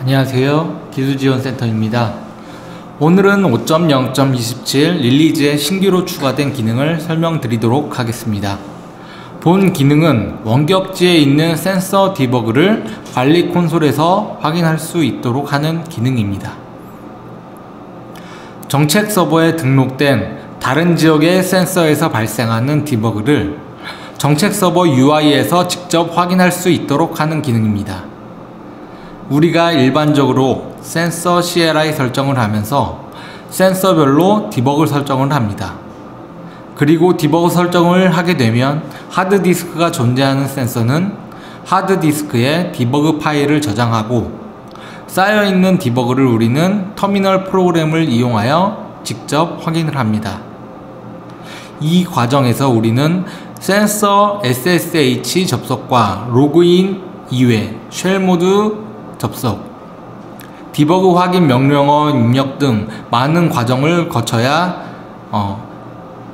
안녕하세요. 기술지원센터입니다. 오늘은 5.0.27 릴리즈에 신규로 추가된 기능을 설명드리도록 하겠습니다. 본 기능은 원격지에 있는 센서 디버그를 관리 콘솔에서 확인할 수 있도록 하는 기능입니다. 정책 서버에 등록된 다른 지역의 센서에서 발생하는 디버그를 정책 서버 UI에서 직접 확인할 수 있도록 하는 기능입니다. 우리가 일반적으로 센서 CLI 설정을 하면서 센서별로 디버그 설정을 합니다. 그리고 디버그 설정을 하게 되면 하드디스크가 존재하는 센서는 하드디스크에 디버그 파일을 저장하고 쌓여있는 디버그를 우리는 터미널 프로그램을 이용하여 직접 확인을 합니다. 이 과정에서 우리는 센서 SSH 접속과 로그인 이외 쉘 모드 접속, 디버그 확인 명령어 입력 등 많은 과정을 거쳐야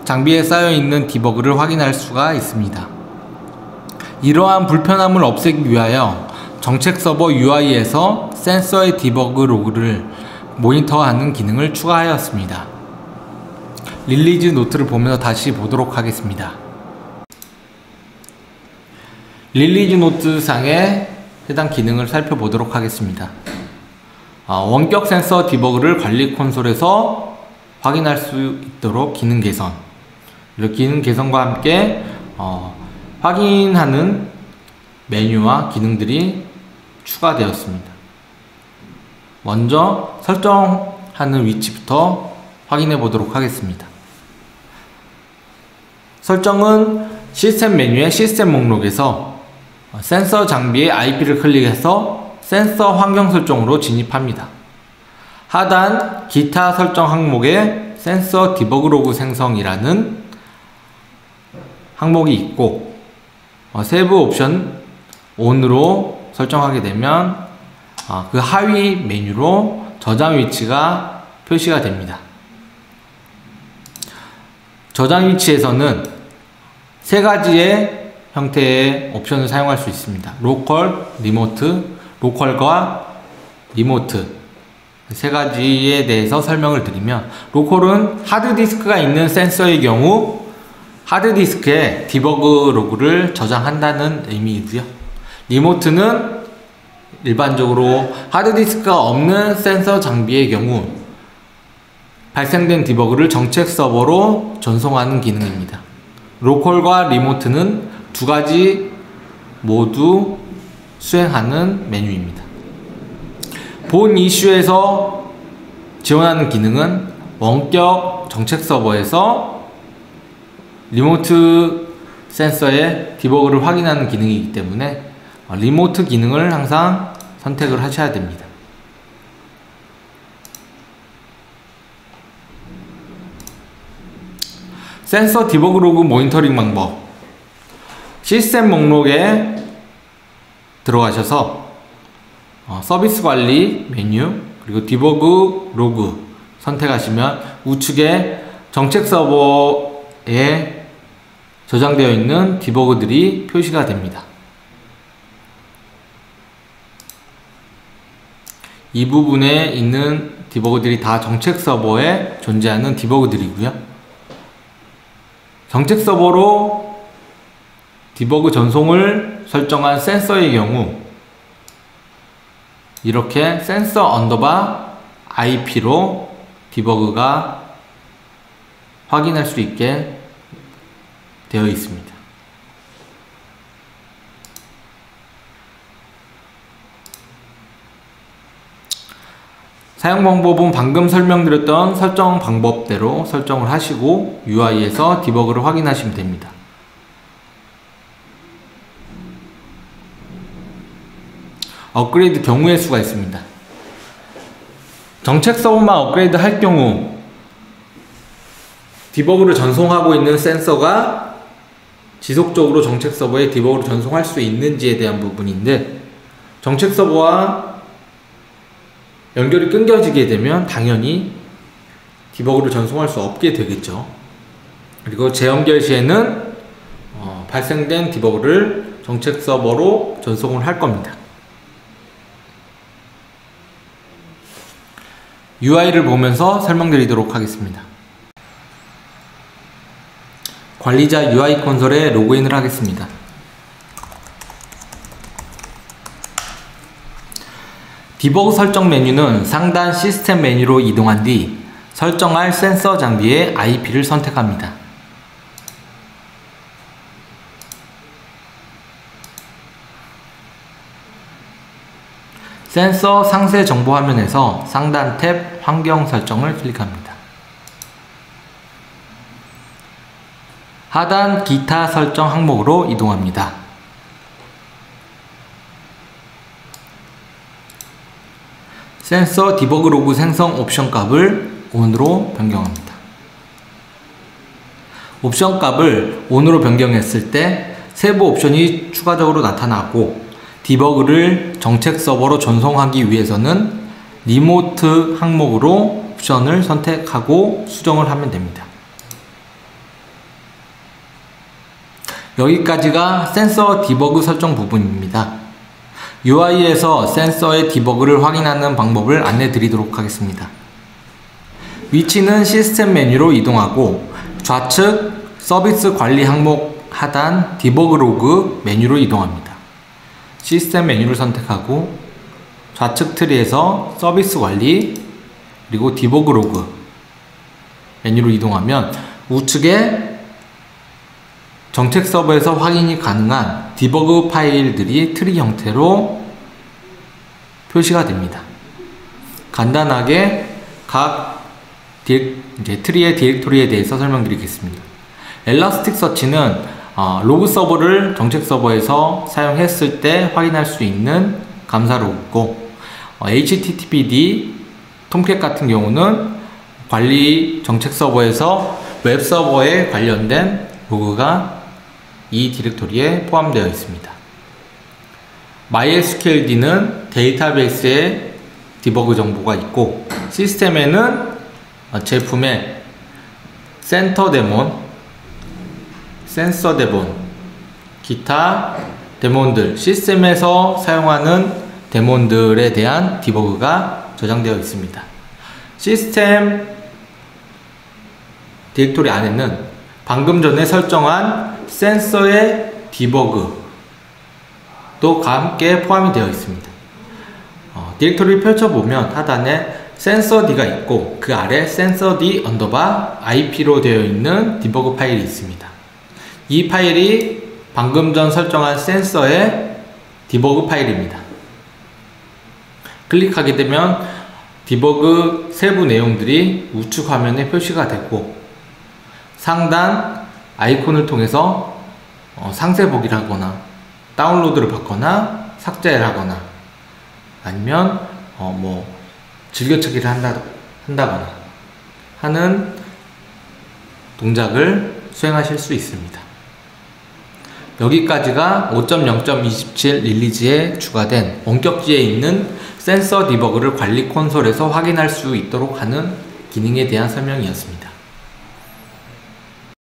장비에 쌓여있는 디버그를 확인할 수가 있습니다. 이러한 불편함을 없애기 위하여 정책 서버 UI에서 센서의 디버그 로그를 모니터하는 기능을 추가하였습니다. 릴리즈 노트를 보면서 다시 보도록 하겠습니다. 릴리즈 노트 상에 해당 기능을 살펴보도록 하겠습니다. 원격 센서 디버그를 관리 콘솔에서 확인할 수 있도록 기능 개선, 이런 기능 개선과 함께 확인하는 메뉴와 기능들이 추가되었습니다. 먼저 설정하는 위치부터 확인해 보도록 하겠습니다. 설정은 시스템 메뉴의 시스템 목록에서 센서 장비의 IP를 클릭해서 센서 환경 설정으로 진입합니다. 하단 기타 설정 항목에 센서 디버그 로그 생성이라는 항목이 있고 세부 옵션 ON으로 설정하게 되면 그 하위 메뉴로 저장 위치가 표시가 됩니다. 저장 위치에서는 세 가지의 형태의 옵션을 사용할 수 있습니다. 로컬, 리모트, 로컬과 리모트 세 가지에 대해서 설명을 드리면, 로컬은 하드디스크가 있는 센서의 경우 하드디스크에 디버그 로그를 저장한다는 의미이고요. 리모트는 일반적으로 하드디스크가 없는 센서 장비의 경우 발생된 디버그를 정책 서버로 전송하는 기능입니다. 로컬과 리모트는 두 가지 모두 수행하는 메뉴입니다. 본 이슈에서 지원하는 기능은 원격 정책 서버에서 리모트 센서의 디버그를 확인하는 기능이기 때문에 리모트 기능을 항상 선택을 하셔야 됩니다. 센서 디버그 로그 모니터링 방법, 시스템 목록에 들어가셔서 서비스 관리 메뉴 그리고 디버그 로그 선택하시면 우측에 정책 서버에 저장되어 있는 디버그들이 표시가 됩니다. 이 부분에 있는 디버그들이 다 정책 서버에 존재하는 디버그들이고요. 정책 서버로 디버그 전송을 설정한 센서의 경우 이렇게 센서 언더바 IP로 디버그가 확인할 수 있게 되어 있습니다. 사용 방법은 방금 설명드렸던 설정 방법대로 설정을 하시고 UI에서 디버그를 확인하시면 됩니다. 업그레이드 경우의 수가 있습니다. 정책 서버만 업그레이드 할 경우 디버그를 전송하고 있는 센서가 지속적으로 정책 서버에 디버그를 전송할 수 있는지에 대한 부분인데, 정책 서버와 연결이 끊겨지게 되면 당연히 디버그를 전송할 수 없게 되겠죠. 그리고 재연결 시에는 발생된 디버그를 정책 서버로 전송을 할 겁니다. UI를 보면서 설명드리도록 하겠습니다. 관리자 UI 콘솔에 로그인을 하겠습니다. 디버그 설정 메뉴는 상단 시스템 메뉴로 이동한 뒤 설정할 센서 장비의 IP를 선택합니다. 센서 상세 정보 화면에서 상단 탭 환경 설정을 클릭합니다. 하단 기타 설정 항목으로 이동합니다. 센서 디버그 로그 생성 옵션 값을 ON으로 변경합니다. 옵션 값을 ON으로 변경했을 때 세부 옵션이 추가적으로 나타나고 디버그를 정책 서버로 전송하기 위해서는 리모트 항목으로 옵션을 선택하고 수정을 하면 됩니다. 여기까지가 센서 디버그 설정 부분입니다. UI에서 센서의 디버그를 확인하는 방법을 안내 드리도록 하겠습니다. 위치는 시스템 메뉴로 이동하고 좌측 서비스 관리 항목 하단 디버그 로그 메뉴로 이동합니다. 시스템 메뉴를 선택하고 좌측 트리에서 서비스 관리 그리고 디버그 로그 메뉴로 이동하면 우측에 정책 서버에서 확인이 가능한 디버그 파일들이 트리 형태로 표시가 됩니다. 간단하게 각 트리의 디렉토리에 대해서 설명드리겠습니다. 엘라스틱 서치는 로그 서버를 정책 서버에서 사용했을 때 확인할 수 있는 감사 로그고, HTTPD 톰캣 같은 경우는 관리 정책 서버에서 웹 서버에 관련된 로그가 이 디렉토리에 포함되어 있습니다. MySQLD는 데이터베이스에 디버그 정보가 있고, 시스템에는 제품의 센서 데몬, 기타 데몬들, 시스템에서 사용하는 데몬들에 대한 디버그가 저장되어 있습니다. 시스템 디렉토리 안에는 방금 전에 설정한 센서의 디버그도 함께 포함이 되어 있습니다. 디렉토리를 펼쳐보면 하단에 센서D가 있고 그 아래 센서D 언더바 IP로 되어 있는 디버그 파일이 있습니다. 이 파일이 방금 전 설정한 센서의 디버그 파일입니다. 클릭하게 되면 디버그 세부 내용들이 우측 화면에 표시가 되고, 상단 아이콘을 통해서 상세 보기를 하거나 다운로드를 받거나 삭제를 하거나 아니면 즐겨찾기를 한다거나 하는 동작을 수행하실 수 있습니다. 여기까지가 5.0.27 릴리즈에 추가된 원격지에 있는 센서 디버그를 관리 콘솔에서 확인할 수 있도록 하는 기능에 대한 설명이었습니다.